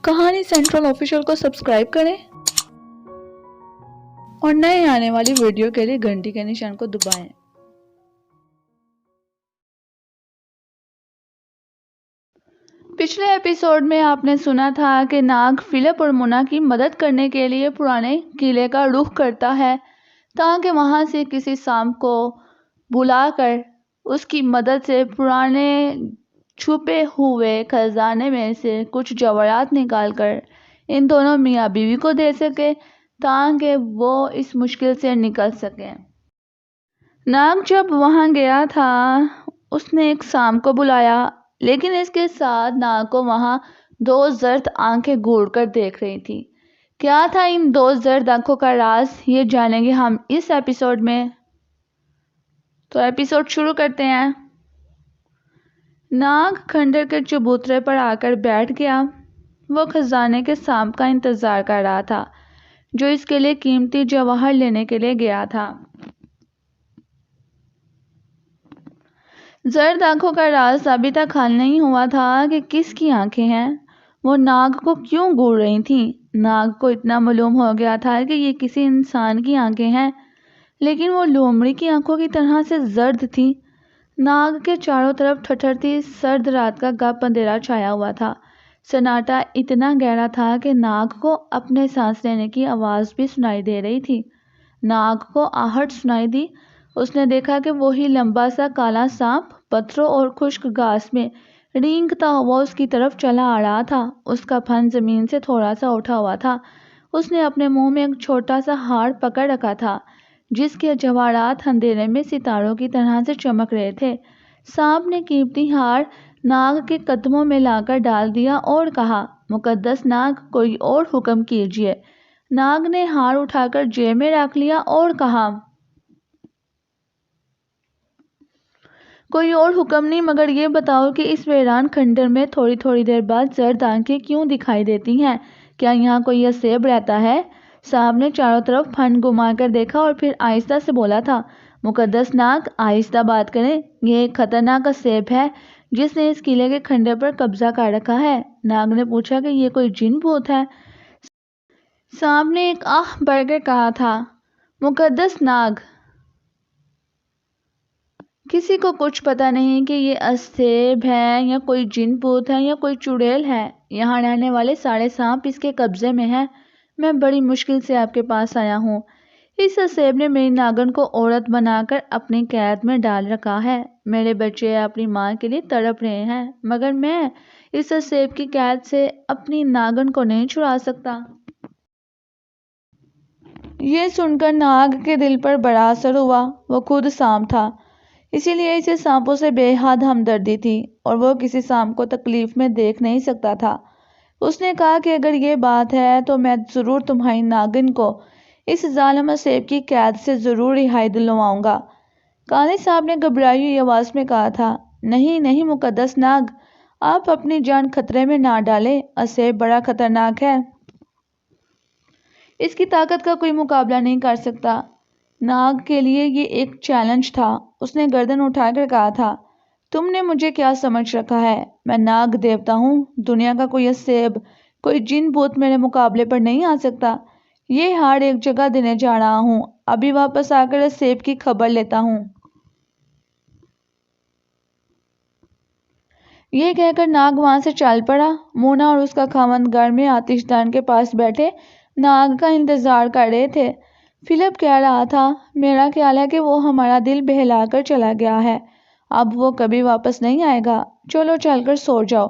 کہانی central official کو subscribe کریں اور نئے آنے والی ویڈیو کے لیے گھنٹی کے نشان کو دبائیں۔ پچھلے ایپیسوڈ میں آپ نے سنا تھا کہ ناگ فلپ اور مونا کی مدد کرنے کے لیے پرانے قلعے کا رخ کرتا ہے تاکہ وہاں سے کسی سانپ کو بلا کر اس کی مدد سے پرانے چھپے ہوئے خزانے میں سے کچھ جواہرات نکال کر ان دونوں میاں بیوی کو دے سکے تاکہ وہ اس مشکل سے نکل سکیں۔ ناگ جب وہاں گیا تھا اس نے ایک سانپ کو بلایا، لیکن اس کے ساتھ ناگ کو وہاں دو زرد آنکھیں گھور کر دیکھ رہی تھی۔ کیا تھا ان دو زرد آنکھوں کا راز، یہ جانیں گے ہم اس ایپیسوڈ میں۔ تو ایپیسوڈ شروع کرتے ہیں۔ ناگ کھنڈر کے چبوترے پر آ کر بیٹھ گیا۔ وہ خزانے کے سانپ کا انتظار کر رہا تھا جو اس کے لیے قیمتی جواہر لینے کے لیے گیا تھا۔ زرد آنکھوں کا راز ابھی تک حل نہیں ہوا تھا کہ کس کی آنکھیں ہیں، وہ ناگ کو کیوں گھور رہی تھیں۔ ناگ کو اتنا معلوم ہو گیا تھا کہ یہ کسی انسان کی آنکھیں ہیں، لیکن وہ لومڑی کی آنکھوں کی طرح سے زرد تھی۔ ناگ کے چاروں طرف ٹھٹھرتی سرد رات کا گپ اندھیرا چھایا ہوا تھا۔ سناٹا اتنا گہرا تھا کہ ناگ کو اپنے سانس لینے کی آواز بھی سنائی دے رہی تھی۔ ناگ کو آہٹ سنائی دی۔ اس نے دیکھا کہ وہی لمبا سا کالا سانپ پتھروں اور خشک گھاس میں رینگتا ہوا اس کی طرف چلا آ رہا تھا۔ اس کا پھن زمین سے تھوڑا سا اٹھا ہوا تھا۔ اس نے اپنے منہ میں ایک چھوٹا سا ہار پکڑ رکھا تھا جس کے جواہرات اندھیرے میں ستاروں کی طرح سے چمک رہے تھے۔ سانپ نے قیمتی ہار ناگ کے قدموں میں لا کر ڈال دیا اور کہا، مقدس ناگ، کوئی اور حکم کیجیے۔ ناگ نے ہار اٹھا کر جیب میں رکھ لیا اور کہا، کوئی اور حکم نہیں، مگر یہ بتاؤ کہ اس ویران کھنڈر میں تھوڑی تھوڑی دیر بعد زرد آنکھیں کیوں دکھائی دیتی ہیں؟ کیا یہاں کوئی اسیب رہتا ہے؟ سانپ نے چاروں طرف پھن گھما کر دیکھا اور پھر آہستہ سے بولا تھا، مقدس ناگ، آہستہ بات کریں، یہ ایک خطرناک اسیب ہے جس نے اس قلعے کے کھنڈر پر قبضہ کر رکھا ہے۔ ناگ نے پوچھا کہ یہ کوئی جن بھوت ہے؟ سانپ نے ایک آہ بھر کر کہا تھا، مقدس ناگ، کسی کو کچھ پتا نہیں کہ یہ اسیب ہے یا کوئی جن بھوت ہے یا کوئی چڑیل ہے۔ یہاں رہنے والے سارے سانپ اس کے قبضے میں ہیں۔ میں بڑی مشکل سے آپ کے پاس آیا ہوں۔ اس اسیب نے میری ناگن کو عورت بنا کر اپنی قید میں ڈال رکھا ہے۔ میرے بچے اپنی ماں کے لیے تڑپ رہے ہیں، مگر میں اس اسیب کی قید سے اپنی ناگن کو نہیں چھڑا سکتا۔ یہ سن کر ناگ کے دل پر بڑا اثر ہوا۔ وہ خود سانپ تھا، اسی لیے اسے سانپوں سے بے حد ہمدردی تھی اور وہ کسی سانپ کو تکلیف میں دیکھ نہیں سکتا تھا۔ اس نے کہا کہ اگر یہ بات ہے تو میں ضرور تمہاری ناگن کو اس ظالم اسیب کی قید سے ضرور رہائی دلواؤں گا۔ کالے سانپ نے گھبرائی ہوئی آواز میں کہا تھا، نہیں نہیں مقدس ناگ، آپ اپنی جان خطرے میں نہ ڈالیں، اسیب بڑا خطرناک ہے۔ اس کی طاقت کا کوئی مقابلہ نہیں کر سکتا۔ ناگ کے لیے یہ ایک چیلنج تھا۔ اس نے گردن اٹھا کر کہا تھا، تم نے مجھے کیا سمجھ رکھا ہے؟ میں ناگ دیوتا ہوں۔ دنیا کا کوئی اسیب، کوئی جن بھوت میرے مقابلے پر نہیں آ سکتا۔ یہ ہار ایک جگہ دینے جا رہا ہوں، ابھی واپس آ کر اسیب کی خبر لیتا ہوں۔ یہ کہہ کر ناگ وہاں سے چل پڑا۔ مونا اور اس کا خاوند گھر میں آتش دان کے پاس بیٹھے ناگ کا انتظار کر رہے تھے۔ فلپ کہہ رہا تھا، میرا خیال ہے کہ وہ ہمارا دل بہلا کر چلا گیا ہے، اب وہ کبھی واپس نہیں آئے گا، چلو چل کر سو جاؤ۔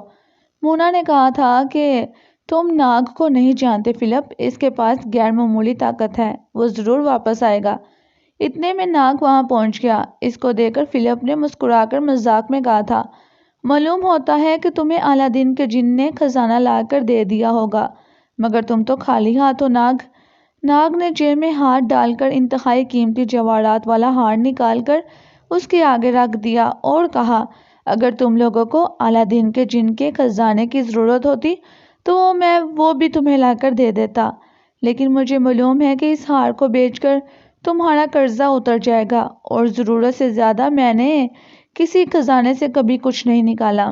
مونا نے کہا تھا کہ تم ناگ کو نہیں جانتے فلپ، اس کے پاس غیر معمولی طاقت ہے، وہ ضرور واپس آئے گا۔ اتنے میں ناگ وہاں پہنچ گیا۔ اس کو دیکھ کر فلپ نے مسکرا کر مذاق میں کہا تھا، معلوم ہوتا ہے کہ تمہیں اعلیٰ کے جن نے خزانہ لا کر دے دیا ہوگا، مگر تم تو خالی ہاتھ ہو ناگ۔ ناگ نے جیب میں ہاتھ ڈال کر انتہائی قیمتی جواہرات والا ہار نکال کر اس کے آگے رکھ دیا اور کہا، اگر تم لوگوں کو اعلیٰ کے جن کے خزانے کی ضرورت ہوتی تو میں وہ بھی تمہیں لا کر دے دیتا، لیکن مجھے معلوم ہے کہ اس ہار کو بیچ کر تمہارا قرضہ اتر جائے گا، اور ضرورت سے زیادہ میں نے کسی خزانے سے کبھی کچھ نہیں نکالا۔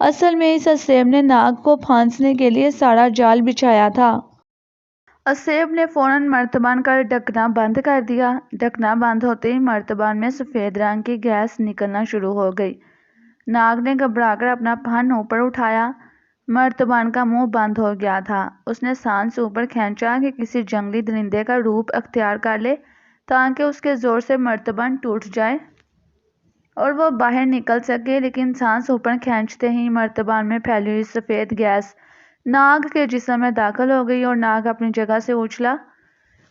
اصل میں اس اسیب نے ناگ کو پھانسنے کے لیے سارا جال بچھایا تھا۔ اسیب نے فوراً مرتبان کا ڈھکنا بند کر دیا۔ ڈھکنا بند ہوتے ہی مرتبان میں سفید رنگ کی گیس نکلنا شروع ہو گئی۔ ناگ نے گھبرا کر اپنا پھن اوپر اٹھایا۔ مرتبان کا منہ بند ہو گیا تھا۔ اس نے سانس اوپر کھینچا کہ کسی جنگلی درندے کا روپ اختیار کر لے تاکہ اس کے زور سے مرتبان ٹوٹ جائے اور وہ باہر نکل سکے، لیکن سانس اوپر کھینچتے ہی مرتبان میں پھیلی ہوئی سفید گیس ناگ کے جسم میں داخل ہو گئی اور ناگ اپنی جگہ سے اچھلا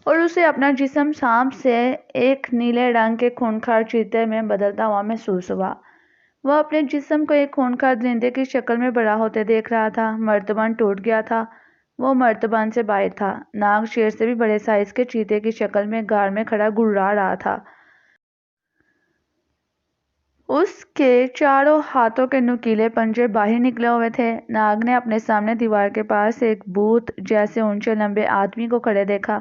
اور اسے اپنا جسم سانپ سے ایک نیلے رنگ کے خونخوار چیتے میں بدلتا ہوا محسوس ہوا۔ وہ اپنے جسم کو ایک خونخوار درندے کی شکل میں بڑا ہوتے دیکھ رہا تھا۔ مرتبان ٹوٹ گیا تھا۔ وہ مرتبان سے باہر تھا۔ ناگ شیر سے بھی بڑے سائز کے چیتے کی شکل میں غار میں کھڑا گڑگڑا رہا تھا۔ اس کے چاروں ہاتھوں کے نوکیلے پنجے باہر نکلے ہوئے تھے۔ ناگ نے اپنے سامنے دیوار کے پاس ایک بھوت جیسے اونچے لمبے آدمی کو کھڑے دیکھا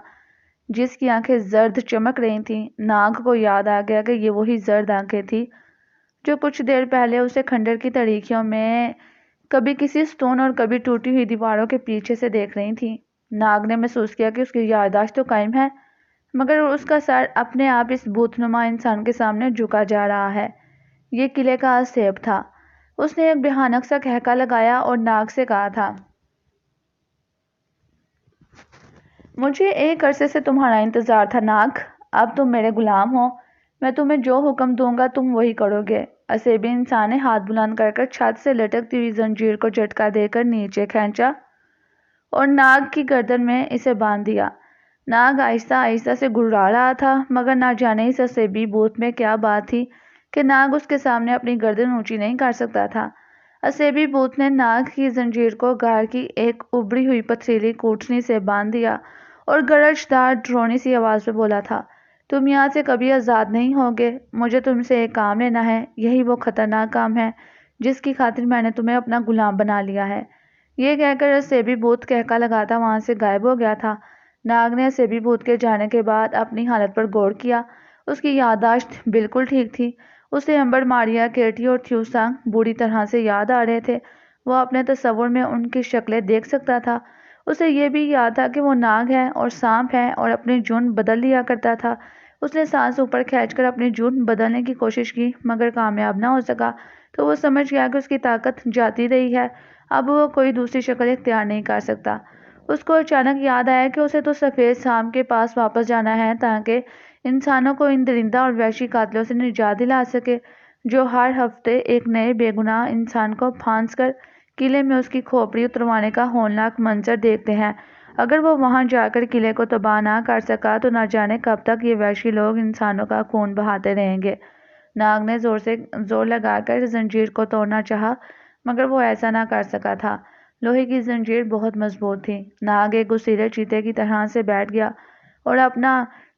جس کی آنکھیں زرد چمک رہی تھیں۔ ناگ کو یاد آ گیا کہ یہ وہی زرد آنکھیں تھیں جو کچھ دیر پہلے اسے کھنڈر کی تاریکیوں میں کبھی کسی ستون اور کبھی ٹوٹی ہوئی دیواروں کے پیچھے سے دیکھ رہی تھیں۔ ناگ نے محسوس کیا کہ اس کی یادداشت تو قائم ہے، مگر اس کا سر اپنے آپ اس بھوت نما انسان کے سامنے جھکا جا رہا ہے۔ یہ قلعے کا اسیب تھا۔ اس نے ایک بھیانک سا کہکا لگایا اور ناگ سے کہا تھا، مجھے ایک عرصے سے تمہارا انتظار تھا ناگ۔ اب تم میرے غلام ہو۔ میں تمہیں جو حکم دوں گا تم وہی کرو گے۔ اسیبی انسان نے ہاتھ بلند کر کر چھت سے لٹکتی ہوئی زنجیر کو جھٹکا دے کر نیچے کھینچا اور ناگ کی گردن میں اسے باندھ دیا۔ ناگ آہستہ آہستہ سے گڑگڑا رہا تھا، مگر نہ جانے اس اسیبی بھوت میں کیا بات تھی کہ ناگ اس کے سامنے اپنی گردن اونچی نہیں کر سکتا تھا۔ اسیبی بھوت نے ناگ کی زنجیر کو غار کی ایک ابھری ہوئی پتھریلی کوٹھنی سے باندھ دیا اور گرج دار ڈرونی سی آواز میں بولا تھا، تم یہاں سے کبھی آزاد نہیں ہوگے۔ مجھے تم سے ایک کام لینا ہے۔ یہی وہ خطرناک کام ہے جس کی خاطر میں نے تمہیں اپنا غلام بنا لیا ہے۔ یہ کہہ کر اسیبی بھوت کہکا لگاتا وہاں سے غائب ہو گیا تھا۔ ناگ نے اسیبی بھوت کے جانے کے بعد اپنی حالت پر غور کیا۔ اس کی یادداشت بالکل ٹھیک تھی۔ اسے امبر، ماریا، کیٹی اور تھیوسانگ بری طرح سے یاد آ رہے تھے۔ وہ اپنے تصور میں ان کی شکلیں دیکھ سکتا تھا۔ اسے یہ بھی یاد تھا کہ وہ ناگ ہے اور سانپ ہے اور اپنی جون بدل لیا کرتا تھا۔ اس نے سانس اوپر کھینچ کر اپنی جون بدلنے کی کوشش کی مگر کامیاب نہ ہو سکا تو وہ سمجھ گیا کہ اس کی طاقت جاتی رہی ہے، اب وہ کوئی دوسری شکل اختیار نہیں کر سکتا۔ اس کو اچانک یاد آیا کہ اسے تو سفید سانپ کے پاس واپس جانا ہے تاکہ انسانوں کو ان درندہ اور وحشی قاتلوں سے نجات دلا سکے جو ہر ہفتے ایک نئے بے گناہ انسان کو پھانس کر قلعے میں اس کی کھوپڑی اتروانے کا ہولناک منظر دیکھتے ہیں۔ اگر وہ وہاں جا کر قلعے کو تباہ نہ کر سکا تو نہ جانے کب تک یہ وحشی لوگ انسانوں کا خون بہاتے رہیں گے۔ ناگ نے زور لگا کر زنجیر کو توڑنا چاہا مگر وہ ایسا نہ کر سکا تھا۔ لوہے کی زنجیر بہت مضبوط تھی۔ ناگ ایک گسیلے چیتے کی طرح سے بیٹھ گیا اور اپنا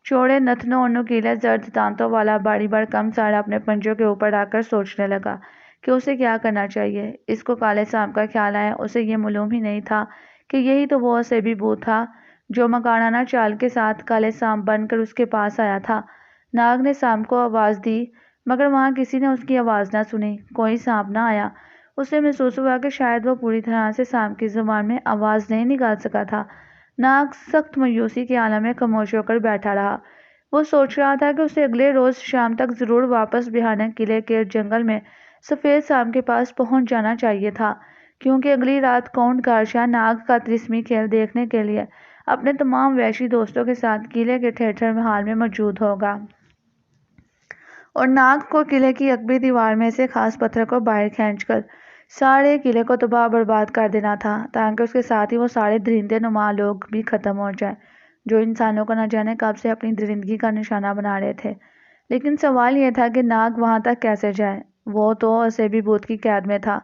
چوڑے نتنوں اور نوکیلے زرد دانتوں والا باری بھرکم سر اپنے پنجوں کے اوپر رکھ کر سوچنے لگا کہ اسے کیا کرنا چاہیے۔ اس کو کالے سانپ کا خیال آیا۔ اسے یہ معلوم ہی نہیں تھا کہ یہی تو وہ اسیبی بھوت تھا جو مکارانہ چال کے ساتھ کالے سانپ بن کر اس کے پاس آیا تھا۔ ناگ نے سانپ کو آواز دی مگر وہاں کسی نے اس کی آواز نہ سنی۔ کوئی سانپ نہ آیا۔ اسے محسوس ہوا کہ شاید وہ پوری طرح سے سانپ کی زبان میں آواز نہیں نکال سکا تھا۔ ناگ سخت مایوسی کے عالم میں خاموش ہو کر بیٹھا رہا۔ وہ سوچ رہا تھا کہ اسے اگلے روز شام تک ضرور واپس بھیانک قلعے کے جنگل میں سفید سانپ کے پاس پہنچ جانا چاہیے تھا، کیونکہ اگلی رات کونٹ گارشیا ناگ کا طلسمی کھیل دیکھنے کے لیے اپنے تمام وحشی دوستوں کے ساتھ قلعے کے ٹھٹھر محل میں موجود ہوگا اور ناگ کو قلعے کی عقبی دیوار میں سے خاص پتھر کو باہر کھینچ کر سارے قلعے کو تباہ برباد کر دینا تھا تاکہ اس کے ساتھ ہی وہ سارے درندے نما لوگ بھی ختم ہو جائیں جو انسانوں کو نہ جانے کب سے اپنی درندگی کا نشانہ بنا رہے تھے۔ لیکن سوال یہ تھا کہ ناگ وہاں تک کیسے جائے؟ وہ تو اسیبی بھوت کی قید میں تھا۔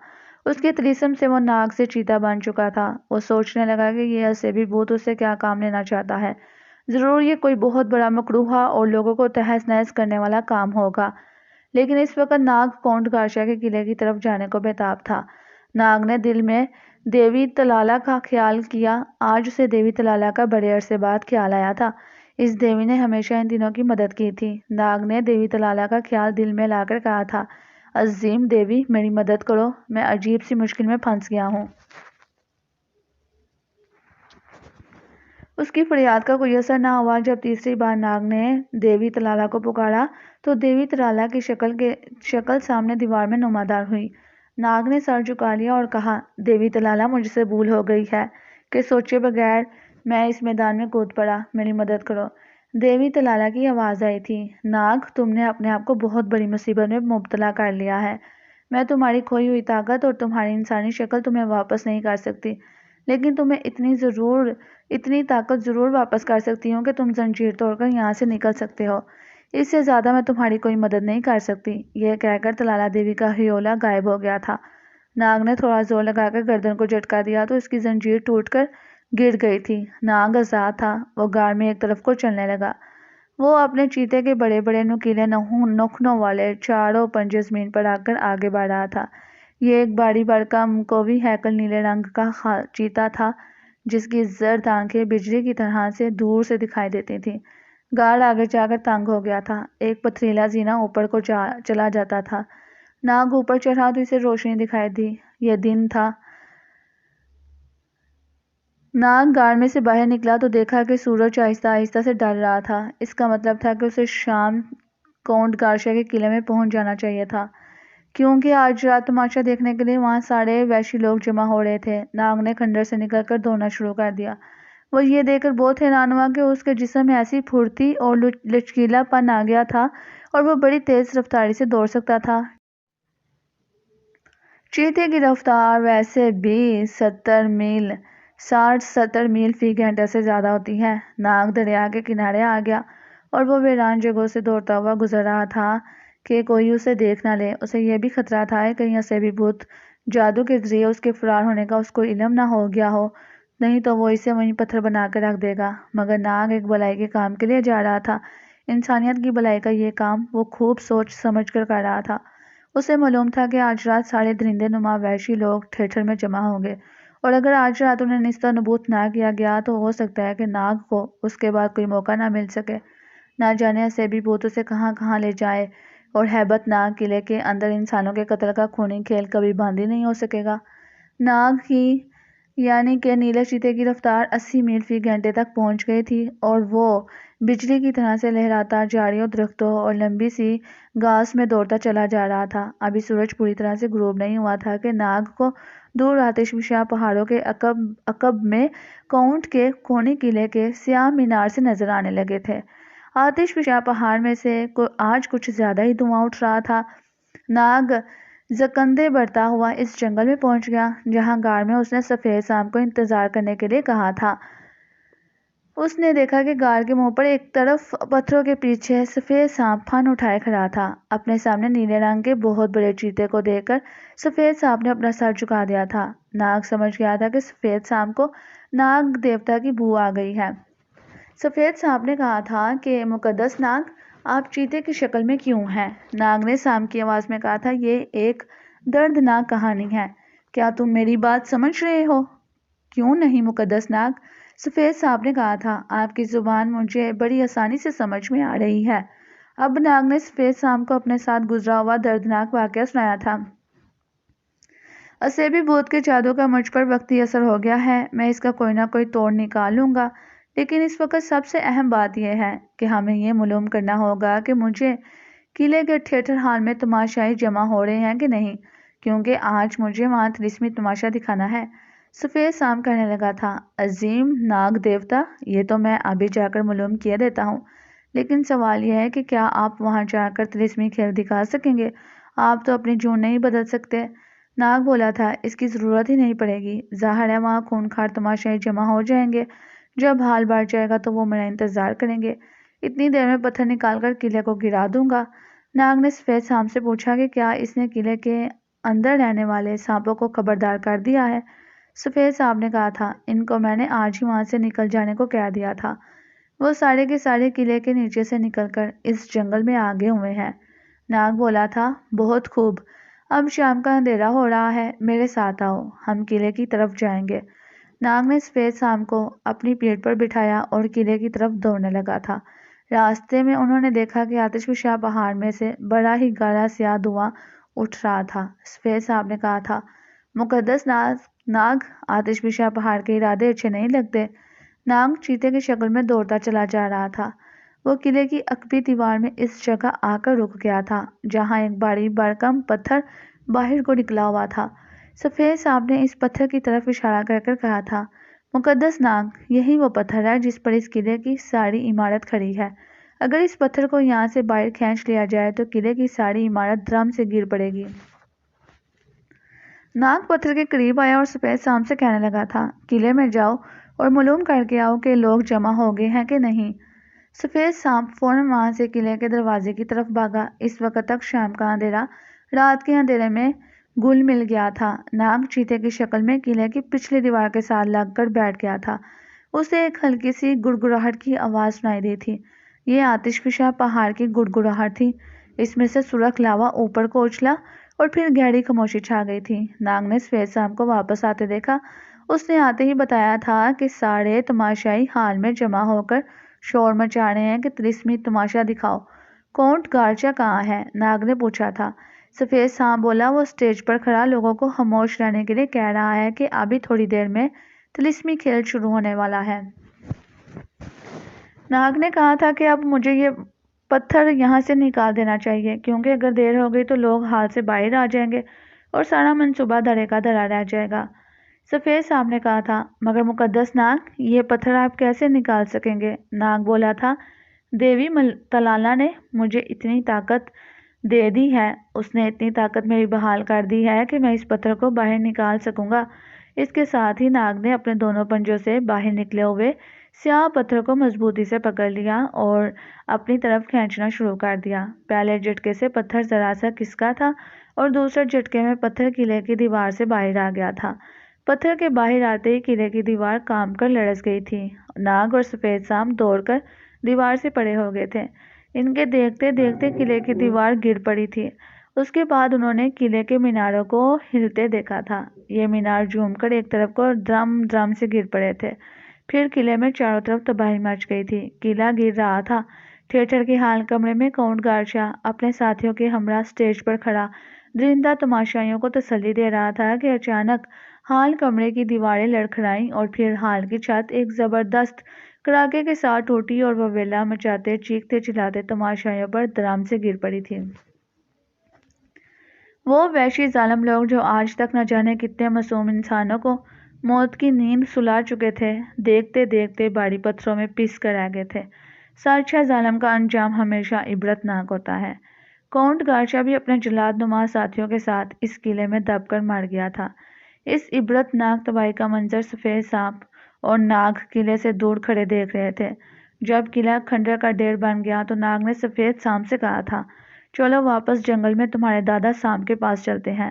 اس کے طلسم سے وہ ناگ سے چیتا بن چکا تھا۔ وہ سوچنے لگا کہ یہ اسیبی بھوت اس سے کیا کام لینا چاہتا ہے۔ ضرور یہ کوئی بہت بڑا مکروہ اور لوگوں کو تہس نہس کرنے والا کام ہوگا۔ لیکن اس وقت ناگ کونٹ گارشیا کے قلعے کی طرف جانے کو بےتاب تھا۔ ناگ نے دل میں دیوی تلالا کا خیال کیا۔ آج اسے دیوی تلالا کا بڑے عرصے بعد خیال آیا تھا۔ اس دیوی نے ہمیشہ ان دنوں کی مدد کی تھی۔ ناگ نے دیوی تلالا کا خیال دل میں لا کر کہا تھا، عظیم دیوی میری مدد کرو، میں عجیب سی مشکل میں پھنس گیا ہوں۔ اس کی فریاد کا کوئی اثر نہ ہوا۔ جب تیسری بار ناگ نے دیوی تلالا کو پکارا تو دیوی تلالا کی شکل سامنے دیوار میں نمودار ہوئی۔ ناگ نے سر جھکا لیا اور کہا، دیوی تلالا مجھ سے بھول ہو گئی ہے کہ سوچے بغیر میں اس میدان میں کود پڑا، میری مدد کرو۔ دیوی تلالا کی آواز آئی تھی، ناگ تم نے اپنے آپ کو بہت بڑی مصیبت میں مبتلا کر لیا ہے۔ میں تمہاری کھوئی ہوئی طاقت اور تمہاری انسانی شکل تمہیں واپس نہیں کر سکتی، لیکن تمہیں اتنی طاقت ضرور واپس کر سکتی ہوں کہ تم زنجیر توڑ کر یہاں سے نکل سکتے ہو۔ اس سے زیادہ میں تمہاری کوئی مدد نہیں کر سکتی۔ یہ کہہ کر تلالا دیوی کا ہیولا غائب ہو گیا تھا۔ ناگ نے تھوڑا زور لگا کر گردن کو جھٹکا دیا تو اس کی زنجیر ٹوٹ کر گر گئی تھی۔ ناگ آزاد تھا، وہ غار میں ایک طرف کو چلنے لگا۔ وہ اپنے چیتے کے بڑے بڑے نوکیلے نخنوں والے چاروں پنجے زمین پر رکھ کر آگے بڑھ رہا تھا۔ یہ ایک بھاری بھرکم کوی ہیکل نیلے رنگ کا چیتا تھا جس کی زرد آنکھیں بجلی کی طرح سے دور سے دکھائی دیتی تھیں۔ غار آگے جا کر تنگ ہو گیا تھا، ایک پتھریلا زینہ اوپر کو چلا جاتا تھا۔ ناگ اوپر چڑھا تو اسے روشنی دکھائی دی، یہ دن تھا۔ ناگ غار میں سے باہر نکلا تو دیکھا کہ سورج آہستہ آہستہ سے ڈھل رہا تھا۔ اس کا مطلب تھا کہ اسے شام کونڈ گارشا کے قلعے میں پہنچ جانا چاہیے تھا، کیونکہ آج رات تماشا دیکھنے کے لیے وہاں سارے وحشی لوگ جمع ہو رہے تھے۔ ناگ نے کھنڈر سے نکل کر دوڑنا شروع کر دیا۔ وہ یہ دیکھ کر بہت حیران ہوا کہ اس کے جسم میں ایسی پھرتی اور لچکیلا پن آ گیا تھا اور وہ بڑی تیز رفتاری سے دوڑ سکتا تھا۔ چیتے کی رفتار ویسے بھی 60-70 میل فی گھنٹہ سے زیادہ ہوتی ہے۔ ناگ دریا کے کنارے آ گیا اور وہ ویران جگہوں سے دوڑتا ہوا گزر رہا تھا کہ کوئی اسے دیکھ نہ لے۔ اسے یہ بھی خطرہ تھا کہ کہیں اسیبی بھوت جادو کے ذریعے اس کے فرار ہونے کا اس کو علم نہ ہو گیا ہو، نہیں تو وہ اسے وہیں پتھر بنا کر رکھ دے گا۔ مگر ناگ ایک بھلائی کے کام کے لیے جا رہا تھا، انسانیت کی بھلائی کا یہ کام وہ خوب سوچ سمجھ کر رہا تھا۔ اسے معلوم تھا کہ آج رات سارے درندے نما وحشی لوگ ٹھٹھر میں جمع ہوں گے، اور اگر آج رات انہیں نستہ نبوت نہ کیا گیا تو ہو سکتا ہے کہ ناگ کو اس کے بعد کوئی موقع نہ مل سکے۔ نہ جانے اسیبی بھوت اسے کہاں کہاں لے جائے اور ہیبت ناگ قلعے کے اندر انسانوں کے قتل کا خونی کھیل کبھی بند ہی نہیں ہو سکے گا۔ ناگ کی یعنی کہ نیلے چیتے کی رفتار 80 میل فی گھنٹے تک پہنچ گئی تھی اور وہ بجلی کی طرح سے لہراتا جھاڑیوں، درختوں اور لمبی سی گھاس میں دوڑتا چلا جا رہا تھا۔ ابھی سورج پوری طرح سے غروب نہیں ہوا تھا کہ ناگ کو دور آتش فشاں پہاڑوں کے عقب میں کونٹ کے خونی قلعے کے سیاہ مینار سے نظر آنے لگے تھے۔ آتش فشاں پہاڑ میں سے آج کچھ زیادہ ہی دھواں اٹھ رہا تھا۔ ناگ زکندے بڑھتا ہوا اس جنگل میں پہنچ گیا جہاں غار میں اس نے سفید سانپ کو انتظار کرنے کے لیے کہا تھا۔ اس نے دیکھا کہ غار کے منہ پر ایک طرف پتھروں کے پیچھے سفید سانپ پھن اٹھائے کھڑا تھا۔ اپنے سامنے نیلے رنگ کے بہت بڑے چیتے کو دیکھ کر سفید سانپ نے اپنا سر جھکا دیا تھا۔ ناگ سمجھ گیا تھا کہ سفید سانپ کو ناگ دیوتا کی بو آ گئی ہے۔ سفید سانپ نے کہا تھا کہ مقدس ناگ، آپ چیتے کی شکل میں کیوں ہیں؟ ناگ نے سانپ کی آواز میں کہا تھا، یہ ایک دردناک کہانی ہے، کیا تم میری بات سمجھ رہے ہو؟ کیوں نہیں مقدس ناگ، سفید سانپ نے کہا تھا، آپ کی زبان مجھے بڑی آسانی سے سمجھ میں آ رہی ہے۔ اب ناگ نے سفید سانپ کو اپنے ساتھ گزرا ہوا دردناک واقعہ سنایا تھا۔ اسیبی بھوت کے جادو کا مجھ پر وقتی اثر ہو گیا ہے، میں اس کا کوئی نہ کوئی توڑ نکال لوں گا، لیکن اس وقت سب سے اہم بات یہ ہے کہ ہمیں یہ معلوم کرنا ہوگا کہ مجھے قلعے کے ٹھٹھر حال میں تماشائی جمع ہو رہے ہیں کہ نہیں، کیونکہ آج مجھے وہاں طلسمی تماشا دکھانا ہے۔ سفید سانپ کہنے لگا تھا، عظیم ناگ دیوتا، یہ تو میں ابھی جا کر معلوم کیے دیتا ہوں، لیکن سوال یہ ہے کہ کیا آپ وہاں جا کر طلسمی کھیل دکھا سکیں گے؟ آپ تو اپنی جون نہیں بدل سکتے۔ ناگ بولا تھا، اس کی ضرورت ہی نہیں پڑے گی، ظاہر ہے وہاں خونخوار تماشائی جمع ہو جائیں گے، جب حال بڑھ جائے گا تو وہ میرا انتظار کریں گے، اتنی دیر میں پتھر نکال کر قلعے کو گرا دوں گا۔ ناگ نے سفید سانپ سے پوچھا کہ کیا اس نے قلعے کے اندر رہنے والے سانپوں کو خبردار کر دیا ہے؟ سفید سانپ نے کہا تھا، ان کو میں نے آج ہی وہاں سے نکل جانے کو کہہ دیا تھا، وہ سارے کے سارے قلعے کے نیچے سے نکل کر اس جنگل میں آگے ہوئے ہیں۔ ناگ بولا تھا، بہت خوب، اب شام کا اندھیرا ہو رہا ہے، میرے ساتھ آؤ، ہم قلعے کی طرف جائیں گے۔ ناگ نے سفید سانپ کو اپنی پیٹھ پر بٹھایا اور قلعے کی طرف دوڑنے لگا تھا۔ راستے میں انہوں نے دیکھا کہ آتش فشاں پہاڑ میں سے بڑا ہی گاڑھا سیاہ دھواں اٹھ رہا تھا۔ سفید صاحب نے کہا تھا، مقدس ناگ، آتش فشاں پہاڑ کے ارادے اچھے نہیں لگتے۔ ناگ چیتے کی شکل میں دوڑتا چلا جا رہا تھا۔ وہ قلعے کی عقبی دیوار میں اس جگہ آ کر رک گیا تھا جہاں ایک بڑی بھرکم پتھر باہر کو نکلا ہوا تھا۔ سفید صاحب نے اس پتھر کی طرف اشارہ کر کر کہا تھا، مقدس ناگ، یہی وہ پتھر ہے جس پر اس قلعے کی ساری عمارت کھڑی ہے۔ اگر اس پتھر کو یہاں سے باہر کھینچ لیا جائے تو قلعے کی ساری عمارت دھڑام سے گر پڑے گی۔ ناگ پتھر کے قریب آیا اور سفید صاحب سے کہنے لگا تھا، قلعے میں جاؤ اور معلوم کر کے آؤ کہ لوگ جمع ہو گئے ہیں کہ نہیں۔ سفید صاحب فوراً وہاں سے قلعے کے دروازے کی طرف بھاگا۔ اس وقت تک شام کا اندھیرا رات کے اندھیرے میں گل مل گیا تھا۔ ناگ چیتے کی شکل میں قلعے کی پچھلی دیوار کے ساتھ لگ کر بیٹھ گیا تھا۔ اسے ایک ہلکی سی گڑگڑاہٹ کی آواز سنائی دی تھی۔ یہ آتش فشاں پہاڑ کی گڑگڑاہٹ تھی۔ اس میں سے سرخ لاوا اوپر کو اچھلا اور پھر گہری خاموشی چھا گئی تھی۔ ناگ نے سفید صاحب کو واپس آتے دیکھا۔ اس نے آتے ہی بتایا تھا کہ سارے تماشائی ہال میں جمع ہو کر شور مچا رہے ہیں کہ طلسمی تماشا دکھاؤ۔ کونٹ گارچا کہاں ہے؟ ناگ نے پوچھا تھا۔ سفید صاحب بولا، وہ اسٹیج پر کھڑا لوگوں کو خاموش رہنے کے لیے کہہ رہا ہے کہ ابھی تھوڑی دیر میں طلسمی کھیل شروع ہونے والا ہے۔ ناگ نے کہا تھا کہ اب مجھے یہ پتھر یہاں سے نکال دینا چاہیے کیونکہ اگر دیر ہو گئی تو لوگ ہال سے باہر آ جائیں گے اور سارا منصوبہ دھڑے کا دھڑا رہ جائے گا۔ سفید صاحب نے کہا تھا، مگر مقدس ناگ، یہ پتھر آپ کیسے نکال سکیں گے؟ ناگ بولا تھا، دیوی تلالا نے مجھے اتنی طاقت دے دی ہے، اس نے اتنی طاقت میری بحال کر دی ہے کہ میں اس پتھر کو باہر نکال سکوں گا۔ اس کے ساتھ ہی ناگ نے اپنے دونوں پنجوں سے باہر نکلے ہوئے سیاہ پتھر کو مضبوطی سے پکڑ لیا اور اپنی طرف کھینچنا شروع کر دیا۔ پہلے جھٹکے سے پتھر ذرا سا کھسکا تھا اور دوسرے جھٹکے میں پتھر قلعے کی دیوار سے باہر آ گیا تھا۔ پتھر کے باہر آتے ہی قلعے کی دیوار کانپ کر لرز گئی تھی۔ ناگ اور سفید صاحب دوڑ کر دیوار سے پڑے ہو گئے تھے۔ ان کے دیکھتے دیکھتے قلعے کی دیوار گر پڑی تھی۔ اس کے بعد انہوں نے قلعے کے میناروں کو ہلتے دیکھا تھا۔ یہ مینار جھوم کر ایک طرف کو درم درم سے گر پڑے تھے۔ پھر قلعے میں چاروں طرف تباہی مچ گئی تھی۔ قلعہ گر رہا تھا۔ تھیٹر کے ہال کمرے میں کونٹ گارچا اپنے ساتھیوں کے ہمراہ اسٹیج پر کھڑا درندہ تماشائیوں کو تسلی دے رہا تھا کہ اچانک ہال کمرے کی دیواریں لڑکھڑائیں اور پھر ہال کی چھت ایک زبردست کڑاکے کے ساتھ ٹوٹی اور وہ ویلا مچاتے چیختے چلاتے تماشائیوں پر دھڑام سے گر پڑی تھی۔ وہ وحشی ظالم لوگ جو آج تک نہ جانے کتنے معصوم انسانوں کو موت کی نیند سلا چکے تھے، دیکھتے دیکھتے بھاری پتھروں میں پس کر رہ گئے تھے۔ سرچہ ظالم کا انجام ہمیشہ عبرت ناک ہوتا ہے۔ کونٹ گارچا بھی اپنے جلاد نما ساتھیوں کے ساتھ اس قلعے میں دب کر مر گیا تھا۔ اس عبرت ناک تباہی کا منظر سفید صاحب اور ناگ قلعے سے دور کھڑے دیکھ رہے تھے۔ جب قلعہ کھنڈر کا ڈھیر بن گیا تو ناگ نے سفید صاحب سے کہا تھا، چلو واپس جنگل میں تمہارے دادا صاحب کے پاس چلتے ہیں،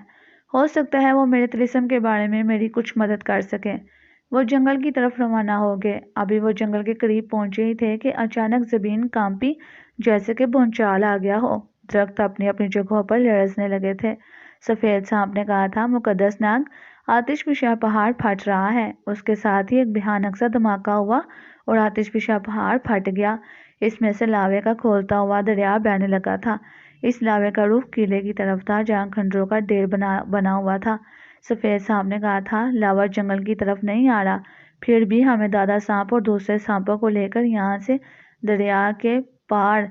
ہو سکتا ہے وہ میرے طلسم کے بارے میں میری کچھ مدد کر سکیں۔ وہ جنگل کی طرف روانہ ہو گئے۔ ابھی وہ جنگل کے قریب پہنچے ہی تھے کہ اچانک زمین کانپی جیسے کہ بھونچال آ گیا ہو۔ درخت اپنی اپنی جگہوں پر لرزنے لگے تھے۔ سفید صاحب نے کہا تھا، مقدس ناگ، آتش فشاں پہاڑ پھٹ رہا ہے۔ اس کے ساتھ ہی ایک بھیانک سا دھماکہ ہوا اور آتش فشاں پہاڑ پھٹ گیا۔ اس میں سے لاوے کا کھولتا ہوا دریا بہنے لگا تھا۔ اس لاوے کا رخ قلعے کی طرف تھا جہاں کھنڈروں کا ڈھیر بنا ہوا تھا۔ سفید صاحب نے کہا تھا، لاوا جنگل کی طرف نہیں آ رہا، پھر بھی ہمیں دادا صاحب اور دوسرے سانپوں کو لے کر یہاں سے دریا کے پار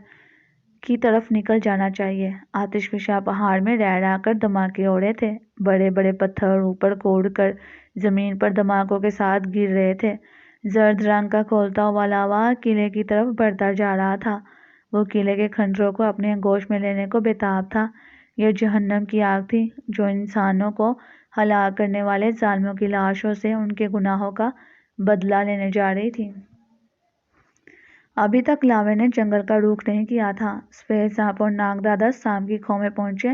کی طرف نکل جانا چاہیے۔ آتش فشاں پہاڑ میں رہ رہ کر دھماکے ہو رہے تھے۔ بڑے بڑے پتھر اوپر کو اڑ کر زمین پر دھماکوں کے ساتھ گر رہے تھے۔ زرد رنگ کا کھولتا ہوا لاوا قلعے کی طرف بڑھتا جا رہا تھا۔ وہ قلعے کے کھنڈروں کو اپنے آغوش میں لینے کو بےتاب تھا۔ یہ جہنم کی آگ تھی جو انسانوں کو ہلاک کرنے والے ظالموں کی لاشوں سے ان کے گناہوں کا بدلہ لینے جا رہی تھی۔ ابھی تک لاوے نے جنگل کا رخ نہیں کیا تھا۔ سفید سانپ اور ناگ دادا سانپ کی کھو میں پہنچے